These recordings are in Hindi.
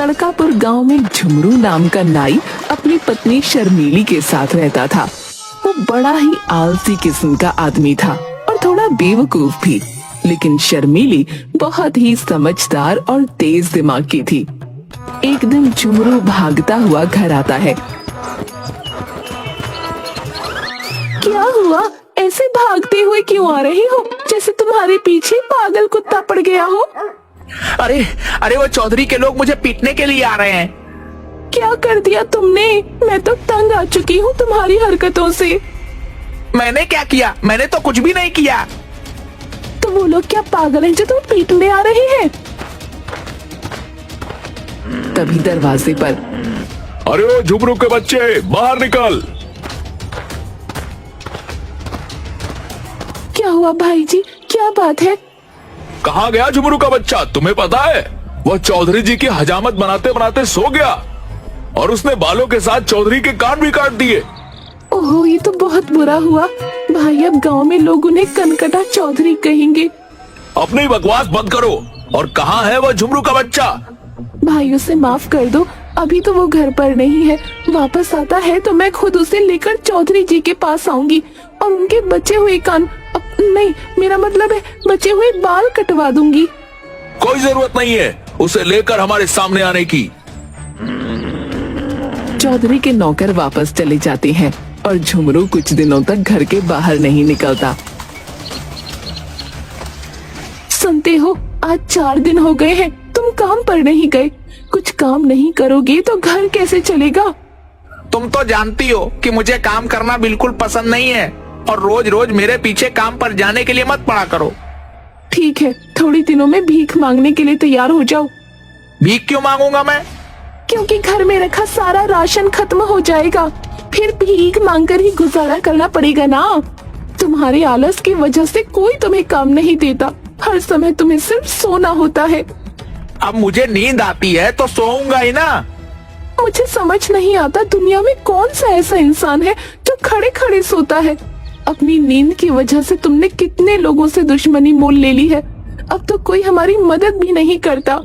तड़कापुर गांव में झुमरू नाम का नाई अपनी पत्नी शर्मीली के साथ रहता था। वो बड़ा ही आलसी किस्म का आदमी था और थोड़ा बेवकूफ भी, लेकिन शर्मीली बहुत ही समझदार और तेज दिमाग की थी। एक दिन झुमरू भागता हुआ घर आता है। क्या हुआ? ऐसे भागते हुए क्यों आ रही हो, जैसे तुम्हारे पीछे पागल कुत्ता पड़ गया हो? अरे अरे वो चौधरी के लोग मुझे पीटने के लिए आ रहे हैं। क्या कर दिया तुमने? मैं तो तंग आ चुकी हूँ तुम्हारी हरकतों से। मैंने क्या किया? मैंने तो कुछ भी नहीं किया। तो वो लोग क्या पागल हैं जो तुम पीटने आ रहे हैं? तभी दरवाजे पर, अरे ओ झुमरू के बच्चे, बाहर निकल। क्या हुआ भाई जी, क्या बात है? कहाँ गया झुमरू का बच्चा? तुम्हें पता है, वह चौधरी जी की हजामत बनाते बनाते सो गया और उसने बालों के साथ चौधरी के कान भी काट दिए। ओहो, ये तो बहुत बुरा हुआ भाई। अब गांव में लोग उन्हें कनकटा चौधरी कहेंगे। अपनी बकवास बंद करो। और कहाँ है वह झुमरू का बच्चा? भाई उसे माफ कर दो, अभी तो वो घर पर नहीं है। वापस आता है तो मैं खुद उसे लेकर चौधरी जी के पास आऊंगी और उनके बचे हुए कान, नहीं मेरा मतलब है बचे हुए बाल कटवा दूंगी। कोई जरूरत नहीं है उसे लेकर हमारे सामने आने की। चौधरी के नौकर वापस चले जाते हैं और झुमरू कुछ दिनों तक घर के बाहर नहीं निकलता। सुनते हो, आज 4 दिन हो गए हैं तुम काम पर नहीं गए। कुछ काम नहीं करोगे तो घर कैसे चलेगा? तुम तो जानती हो कि मुझे काम करना बिल्कुल पसंद नहीं है और रोज रोज मेरे पीछे काम पर जाने के लिए मत पड़ा करो। ठीक है, थोड़ी दिनों में भीख मांगने के लिए तैयार हो जाओ। भीख क्यों मांगूंगा मैं? क्योंकि घर में रखा सारा राशन खत्म हो जाएगा, फिर भीख मांगकर ही गुजारा करना पड़ेगा ना। तुम्हारे आलस की वजह से कोई तुम्हें काम नहीं देता, हर समय तुम्हें सिर्फ सोना होता है। अब मुझे नींद आती है तो सोऊंगा ही ना। मुझे समझ नहीं आता दुनिया में कौन सा ऐसा इंसान है जो खड़े खड़े सोता है। अपनी नींद की वजह से तुमने कितने लोगों से दुश्मनी मोल ले ली है, अब तो कोई हमारी मदद भी नहीं करता।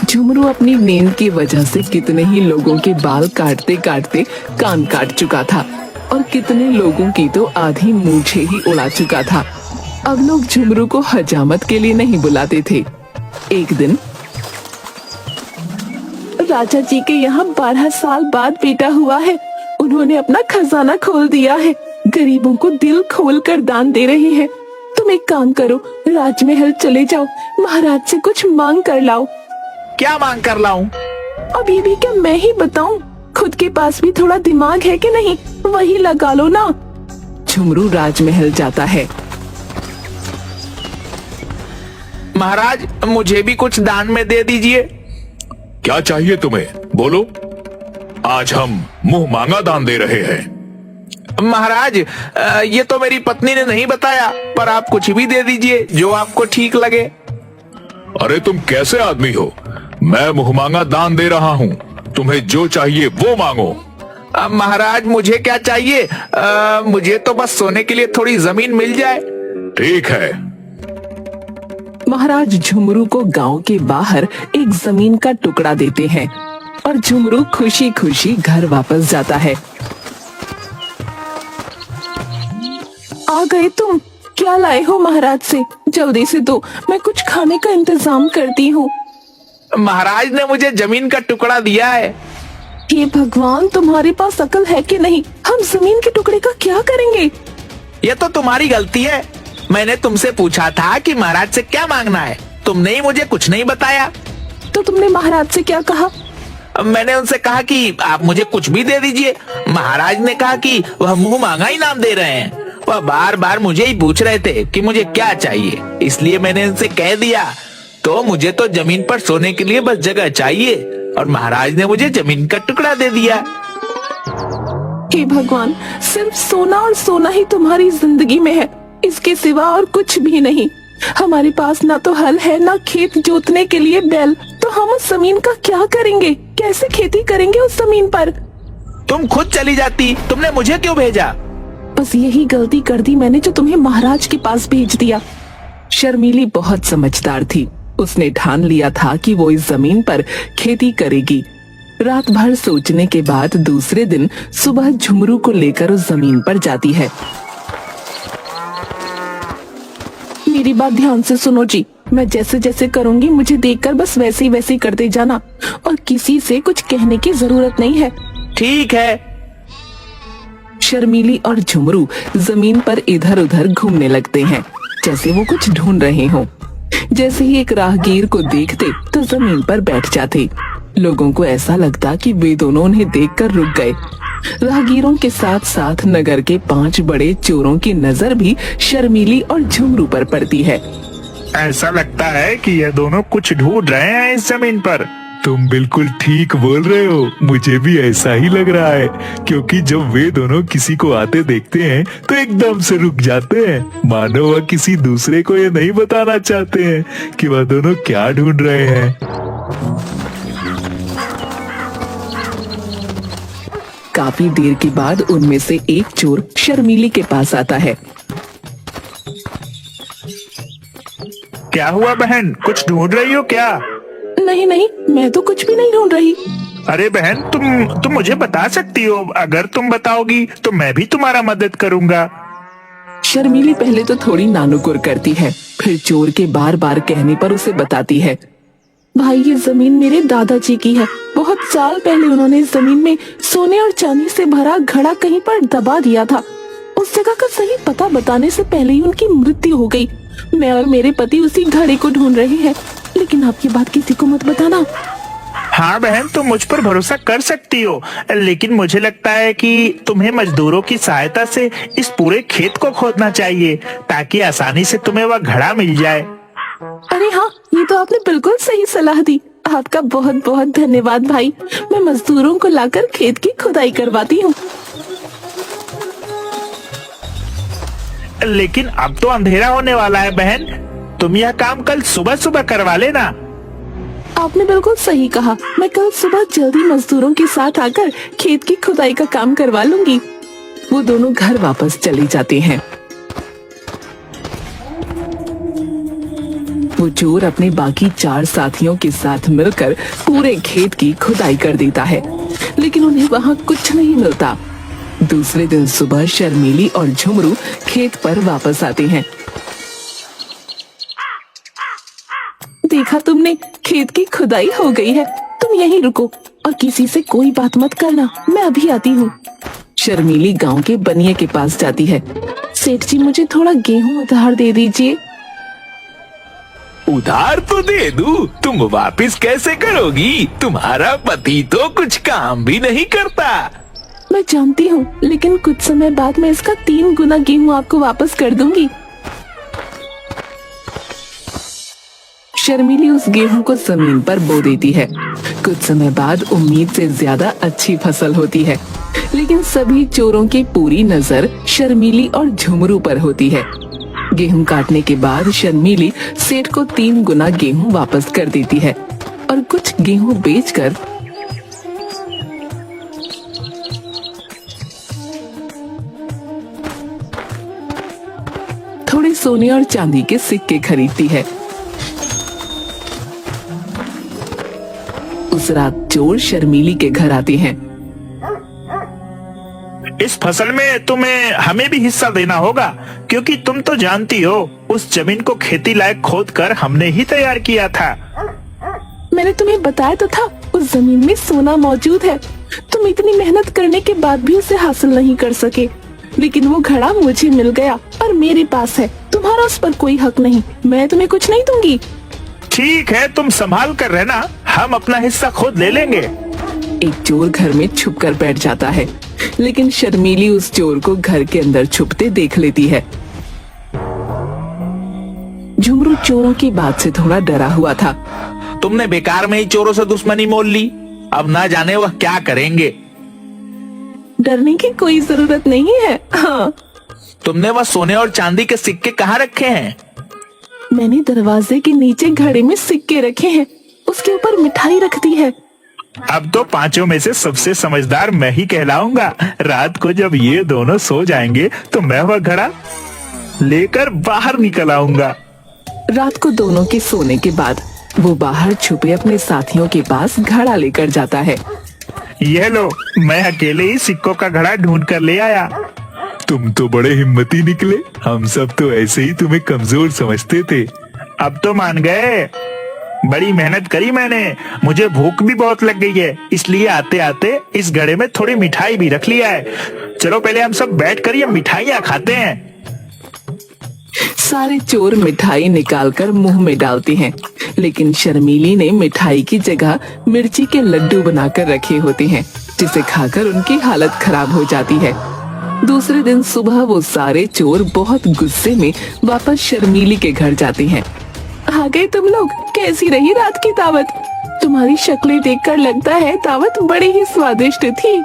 झुमरू अपनी नींद की वजह से कितने ही लोगों के बाल काटते काटते कान काट चुका था और कितने लोगों की तो आधी मूछें ही उड़ा चुका था। अब लोग झुमरू को हजामत के लिए नहीं बुलाते थे। एक दिन राजा जी के यहाँ 12 साल बाद बेटा हुआ है। उन्होंने अपना खजाना खोल दिया है, गरीबों को दिल खोल कर दान दे रहे हैं। तुम एक काम करो, राजमहल चले जाओ, महाराज से कुछ मांग कर लाओ। क्या मांग कर लाऊं? अब ये भी क्या मैं ही बताऊं? खुद के पास भी थोड़ा दिमाग है कि नहीं, वही लगा लो ना। झुमरू राजमहल जाता है। महाराज, मुझे भी कुछ दान में दे दीजिए। क्या चाहिए तुम्हें, बोलो। आज हम मुंह मांगा दान दे रहे हैं। महाराज, ये तो मेरी पत्नी ने नहीं बताया, पर आप कुछ भी दे दीजिए जो आपको ठीक लगे। अरे तुम कैसे आदमी हो, मैं मुंह मांगा दान दे रहा हूँ, तुम्हें जो चाहिए वो मांगो। महाराज, मुझे क्या चाहिए? मुझे तो बस सोने के लिए थोड़ी जमीन मिल जाए। ठीक है। महाराज झुमरू को गांव के बाहर एक जमीन का टुकड़ा देते हैं और झुमरू खुशी खुशी घर वापस जाता है। आ गए तुम? क्या लाए हो महाराज से? जल्दी से दो, मैं कुछ खाने का इंतजाम करती हूँ। महाराज ने मुझे जमीन का टुकड़ा दिया है। हे भगवान, तुम्हारे पास अकल है कि नहीं? हम जमीन के टुकड़े का क्या करेंगे? ये तो तुम्हारी गलती है। मैंने तुमसे पूछा था कि महाराज से क्या मांगना है, तुमने ही मुझे कुछ नहीं बताया। तो तुमने महाराज से क्या कहा? मैंने उनसे कहा कि आप मुझे कुछ भी दे दीजिए। महाराज ने कहा कि वह मुंह मांगा इनाम दे रहे हैं। वह बार बार मुझे ही पूछ रहे थे कि मुझे क्या चाहिए, इसलिए मैंने उनसे कह दिया तो मुझे तो जमीन पर सोने के लिए बस जगह चाहिए और महाराज ने मुझे जमीन का टुकड़ा दे दिया। हे भगवान, सिर्फ सोना और सोना ही तुम्हारी जिंदगी में है, इसके सिवा और कुछ भी नहीं। हमारे पास ना तो हल है ना खेत जोतने के लिए बैल, तो हम उस जमीन का क्या करेंगे? कैसे खेती करेंगे उस जमीन पर? तुम खुद चली जाती, तुमने मुझे क्यों भेजा? बस यही गलती कर दी मैंने जो तुम्हें महाराज के पास भेज दिया। शर्मीली बहुत समझदार थी, उसने ठान लिया था कि वो इस जमीन पर खेती करेगी। रात भर सोचने के बाद दूसरे दिन सुबह झुमरू को लेकर उस जमीन पर जाती है। मेरी बात ध्यान से सुनो जी, मैं जैसे जैसे करूंगी मुझे देखकर बस वैसे ही करते जाना और किसी से कुछ कहने की जरूरत नहीं है। ठीक है। शर्मीली और झुमरू जमीन पर इधर उधर घूमने लगते हैं जैसे वो कुछ ढूंढ रहे हों। जैसे ही एक राहगीर को देखते तो जमीन पर बैठ जाते। लोगों को ऐसा लगता कि वे दोनों उन्हें देखकर रुक गए। राहगीरों के साथ साथ नगर के 5 बड़े चोरों की नजर भी शर्मीली और झुमरू पर पड़ती है। ऐसा लगता है कि ये दोनों कुछ ढूंढ रहे हैं इस जमीन पर। तुम बिल्कुल ठीक बोल रहे हो, मुझे भी ऐसा ही लग रहा है, क्योंकि जब वे दोनों किसी को आते देखते हैं तो एकदम से रुक जाते हैं, मानो वह किसी दूसरे को ये नहीं बताना चाहते हैं कि वह दोनों क्या ढूंढ रहे हैं। काफी देर के बाद उनमें से एक चोर शर्मीली के पास आता है। क्या हुआ बहन, कुछ ढूंढ रही हो क्या? नहीं नहीं, मैं तो कुछ भी नहीं ढूंढ रही। अरे बहन, तुम मुझे बता सकती हो। अगर तुम बताओगी तो मैं भी तुम्हारा मदद करूंगा। शर्मीली पहले तो थोड़ी नानुकुर करती है, फिर चोर के बार बार कहने पर उसे बताती है। भाई, ये जमीन मेरे दादाजी की है। बहुत साल पहले उन्होंने इस जमीन में सोने और चांदी से भरा घड़ा कहीं पर दबा दिया था। उस जगह का सही पता बताने से पहले ही उनकी मृत्यु हो गई। मैं और मेरे पति उसी घड़े को ढूंढ रहे हैं, लेकिन आपकी बात किसी को मत बताना। हाँ बहन, तुम मुझ पर भरोसा कर सकती हो, लेकिन मुझे लगता है कि तुम्हें मजदूरों की सहायता से इस पूरे खेत को खोदना चाहिए ताकि आसानी से तुम्हें वह घड़ा मिल जाए। अरे हाँ, ये तो आपने बिल्कुल सही सलाह दी। आपका बहुत बहुत धन्यवाद भाई। मैं मजदूरों को लाकर खेत की खुदाई करवाती हूँ। लेकिन अब तो अंधेरा होने वाला है बहन, तुम यह काम कल सुबह सुबह करवा लेना। आपने बिल्कुल सही कहा, मैं कल सुबह जल्दी मजदूरों के साथ आकर खेत की खुदाई का काम करवा लूंगी। वो दोनों घर वापस चले जाते हैं। वो चोर अपने बाकी 4 साथियों के साथ मिलकर पूरे खेत की खुदाई कर देता है, लेकिन उन्हें वहाँ कुछ नहीं मिलता। दूसरे दिन सुबह शर्मीली और झुमरू खेत पर वापस आते हैं। देखा तुमने, खेत की खुदाई हो गई है। तुम यहीं रुको और किसी से कोई बात मत करना, मैं अभी आती हूँ। शर्मीली गांव के बनिए के पास जाती है। सेठ जी, मुझे थोड़ा गेहूं उधार दे दीजिए। उधार तो दे दूं, तुम वापस कैसे करोगी? तुम्हारा पति तो कुछ काम भी नहीं करता। मैं जानती हूँ, लेकिन कुछ समय बाद मैं इसका 3 गुना गेहूं आपको वापस कर दूंगी। शर्मीली उस गेहूं को जमीन पर बो देती है। कुछ समय बाद उम्मीद से ज्यादा अच्छी फसल होती है, लेकिन सभी चोरों की पूरी नजर शर्मीली और झुमरू पर होती है। गेहूं काटने के बाद शर्मीली सेठ को 3 गुना गेहूं वापस कर देती है और कुछ गेहूं बेचकर थोड़े सोने और चांदी के सिक्के खरीदती है। उस रात चोर शर्मीली के घर आते हैं। इस फसल में तुम्हें हमें भी हिस्सा देना होगा, क्योंकि तुम तो जानती हो उस जमीन को खेती लायक खोद कर हमने ही तैयार किया था। मैंने तुम्हें बताया तो था, उस जमीन में सोना मौजूद है। तुम इतनी मेहनत करने के बाद भी उसे हासिल नहीं कर सके, लेकिन वो घड़ा मुझे मिल गया और मेरे पास है। तुम्हारा उस पर कोई हक नहीं। मैं तुम्हें कुछ नहीं दूंगी। ठीक है, तुम संभाल कर रहना, हम अपना हिस्सा खुद ले लेंगे। एक चोर घर में छुप कर बैठ जाता है, लेकिन शर्मीली उस चोर को घर के अंदर छुपते देख लेती है। झुमरू चोरों की बात से थोड़ा डरा हुआ था। तुमने बेकार में ही चोरों से दुश्मनी मोल ली, अब ना जाने वह क्या करेंगे। डरने की कोई जरूरत नहीं है। हाँ, तुमने वह सोने और चांदी के सिक्के कहाँ रखे हैं? मैंने दरवाजे के नीचे घड़े में सिक्के रखे हैं, उसके ऊपर मिठाई रख दी है। अब तो 5 में से सबसे समझदार मैं ही कहलाऊंगा। रात को जब ये दोनों सो जाएंगे तो मैं वह घड़ा लेकर बाहर निकल आऊंगा। रात को दोनों के सोने के बाद वो बाहर छुपे अपने साथियों के पास घड़ा लेकर जाता है। ये लो, मैं अकेले ही सिक्कों का घड़ा ढूंढ कर ले आया। तुम तो बड़े हिम्मती निकले, हम सब तो ऐसे ही तुम्हें कमजोर समझते थे। अब तो मान गए। बड़ी मेहनत करी मैंने, मुझे भूख भी बहुत लग गई है, इसलिए आते आते इस घड़े में थोड़ी मिठाई भी रख लिया है। चलो पहले हम सब बैठ कर ये मिठाइयाँ खाते हैं। सारे चोर मिठाई निकालकर मुंह में डालते हैं, लेकिन शर्मीली ने मिठाई की जगह मिर्ची के लड्डू बनाकर रखे होते हैं, जिसे खाकर उनकी हालत खराब हो जाती है। दूसरे दिन सुबह वो सारे चोर बहुत गुस्से में वापस शर्मीली के घर जाते हैं। आ गए तुम लोग, कैसी रही रात की दावत? तुम्हारी शक्लें देखकर लगता है दावत बड़ी ही स्वादिष्ट थी।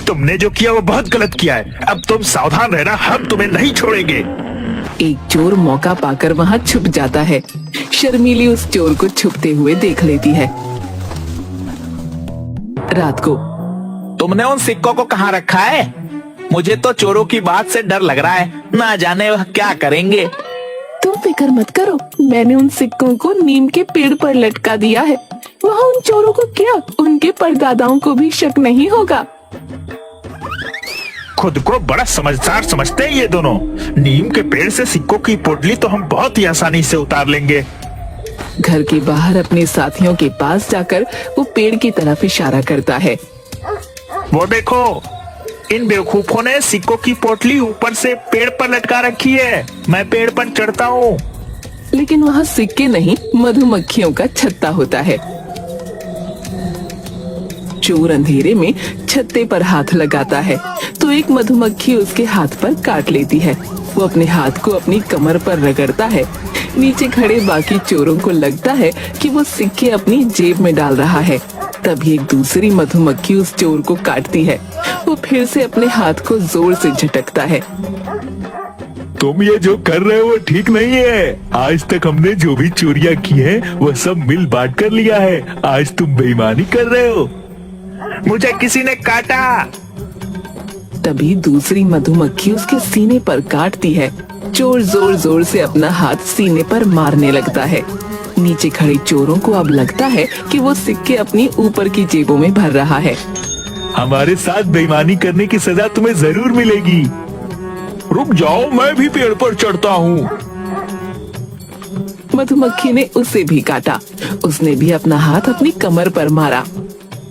तुमने जो किया वो बहुत गलत किया है, अब तुम सावधान रहना, हम तुम्हें नहीं छोड़ेंगे। एक चोर मौका पाकर वहाँ छुप जाता है। शर्मीली उस चोर को छुपते हुए देख लेती है। रात को तुमने उन सिक्कों को कहाँ रखा है? मुझे तो चोरों की बात से डर लग रहा है, ना जाने वह क्या करेंगे। तुम फिक्र मत करो, मैंने उन सिक्कों को नीम के पेड़ पर लटका दिया है। वहाँ उन चोरों को क्या, उनके परदादाओं को भी शक नहीं होगा। खुद को बड़ा समझदार समझते हैं ये दोनों। नीम के पेड़ से सिक्कों की पोटली तो हम बहुत ही आसानी से उतार लेंगे। घर के बाहर अपने साथियों के पास जाकर वो पेड़ की तरफ इशारा करता है। वो देखो, इन बेवकूफों ने सिक्कों की पोटली ऊपर से पेड़ पर लटका रखी है। मैं पेड़ पर चढ़ता हूँ। लेकिन वहाँ सिक्के नहीं, मधुमक्खियों का छत्ता होता है। चोर अंधेरे में छत्ते पर हाथ लगाता है तो एक मधुमक्खी उसके हाथ पर काट लेती है। वो अपने हाथ को अपनी कमर पर रगड़ता है। नीचे खड़े बाकी चोरों को लगता है कि वो सिक्के अपनी जेब में डाल रहा है। तभी एक दूसरी मधुमक्खी उस चोर को काटती है। वो फिर से अपने हाथ को जोर से झटकता है। तुम ये जो कर रहे हो वो ठीक नहीं है। आज तक हमने जो भी चोरियां की हैं, वो सब मिल बांट कर लिया है। आज तुम बेईमानी कर रहे हो। मुझे किसी ने काटा। तभी दूसरी मधुमक्खी उसके सीने पर काटती है। चोर जोर जोर से अपना हाथ सीने पर मारने लगता है। नीचे खड़े चोरों को अब लगता है कि वो सिक्के अपनी ऊपर की जेबों में भर रहा है। हमारे साथ बेईमानी करने की सजा तुम्हें जरूर मिलेगी। रुक जाओ, मैं भी पेड़ पर चढ़ता हूँ। मधुमक्खी ने उसे भी काटा। उसने भी अपना हाथ अपनी कमर पर मारा।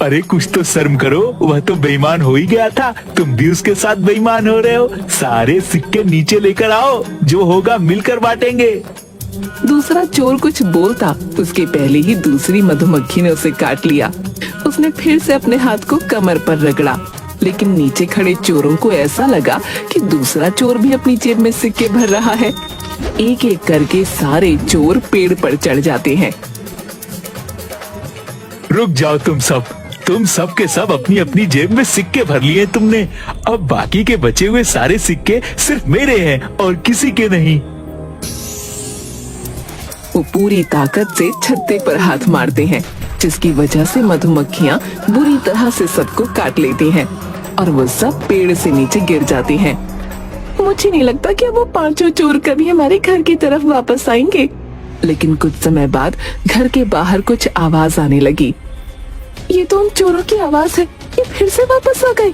अरे कुछ तो शर्म करो, वह तो बेईमान हो ही गया था, तुम भी उसके साथ बेईमान हो रहे हो। सारे सिक्के नीचे लेकर आओ, जो होगा मिलकर बांटेंगे। दूसरा चोर कुछ बोलता, उसके पहले ही दूसरी मधुमक्खी ने उसे काट लिया। उसने फिर से अपने हाथ को कमर पर रगड़ा, लेकिन नीचे खड़े चोरों को ऐसा लगा कि दूसरा चोर भी अपनी जेब में सिक्के भर रहा है। एक एक करके सारे चोर पेड़ पर चढ़ जाते हैं। रुक जाओ तुम सब के सब अपनी अपनी जेब में सिक्के भर लिए तुमने। अब बाकी के बचे हुए सारे सिक्के सिर्फ मेरे हैं और किसी के नहीं। वो पूरी ताकत से छत्ते पर हाथ मारते हैं, जिसकी वजह से मधुमक्खियाँ बुरी तरह से सबको काट लेती हैं और वो सब पेड़ से नीचे गिर जाती हैं। मुझे नहीं लगता कि वो पांचों चोर कभी हमारे घर की तरफ वापस आएंगे। लेकिन कुछ समय बाद घर के बाहर कुछ आवाज आने लगी। ये तो उन चोरों की आवाज है, ये फिर से वापस आ गए।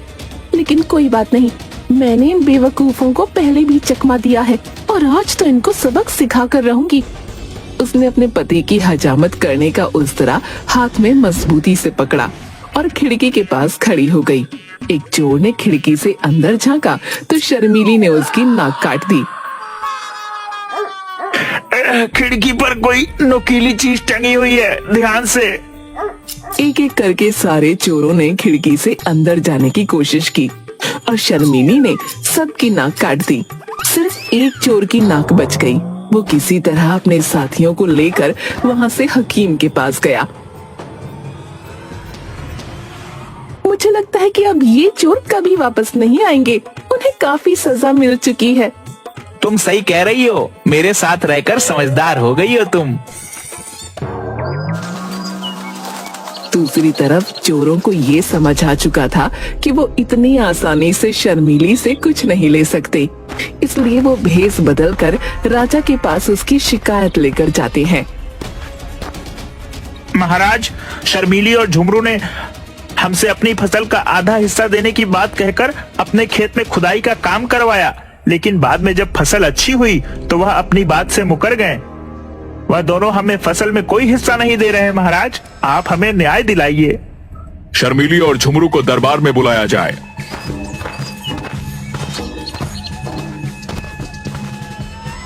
लेकिन कोई बात नहीं, मैंने इन बेवकूफों को पहले भी चकमा दिया है और आज तो इनको सबक सिखा कर रहूंगी। उसने अपने पति की हजामत करने का उस्तरा हाथ में मजबूती से पकड़ा और खिड़की के पास खड़ी हो गई। एक चोर ने खिड़की से अंदर झांका तो शर्मीली ने उसकी नाक काट दी। खिड़की पर कोई नुकीली चीज टंगी हुई है, ध्यान से। एक एक करके सारे चोरों ने खिड़की से अंदर जाने की कोशिश की और शर्मीली ने सबकी नाक काट दी। सिर्फ एक चोर की नाक बच गई। वो किसी तरह अपने साथियों को लेकर वहाँ से हकीम के पास गया। मुझे लगता है कि अब ये चोर कभी वापस नहीं आएंगे, उन्हें काफी सजा मिल चुकी है। तुम सही कह रही हो, मेरे साथ रहकर समझदार हो गई हो तुम। दूसरी तरफ चोरों को ये समझ आ चुका था कि वो इतनी आसानी से शर्मीली से कुछ नहीं ले सकते, इसलिए वो भेष बदलकर राजा के पास उसकी शिकायत लेकर जाते हैं। महाराज, शर्मीली और झुमरू ने हमसे अपनी फसल का आधा हिस्सा देने की बात कहकर अपने खेत में खुदाई का काम करवाया, लेकिन बाद में जब फसल अच्छी हुई तो वह अपनी बात से मुकर गए। वह दोनों हमें फसल में कोई हिस्सा नहीं दे रहे। महाराज, आप हमें न्याय दिलाइए। शर्मीली और झुमरू को दरबार में बुलाया जाए।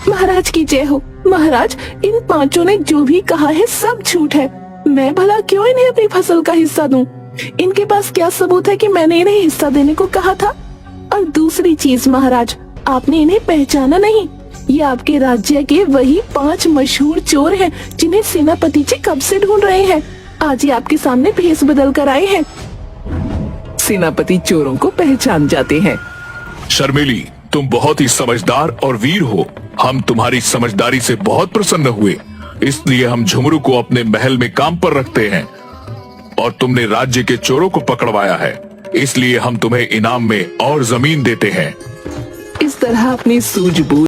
महाराज की जय हो। महाराज, इन पांचों ने जो भी कहा है सब झूठ है। मैं भला क्यों इन्हें अपनी फसल का हिस्सा दूं? इनके पास क्या सबूत है कि मैंने इन्हें हिस्सा देने को कहा था? और दूसरी चीज महाराज, आपने इन्हें पहचाना नहीं। ये आपके राज्य के वही 5 मशहूर चोर हैं जिन्हें सेनापति जी कब से ढूंढ रहे हैं। आज ये आपके सामने भेष बदल कर आए हैं। सेनापति चोरों को पहचान जाते हैं। शर्मीली, तुम बहुत ही समझदार और वीर हो। हम तुम्हारी समझदारी से बहुत प्रसन्न हुए, इसलिए हम झुमरू को अपने महल में काम पर रखते हैं। और तुमने राज्य के चोरों को पकड़वाया है, इसलिए हम तुम्हें इनाम में और जमीन देते हैं। इस तरह अपनी सूझबूझ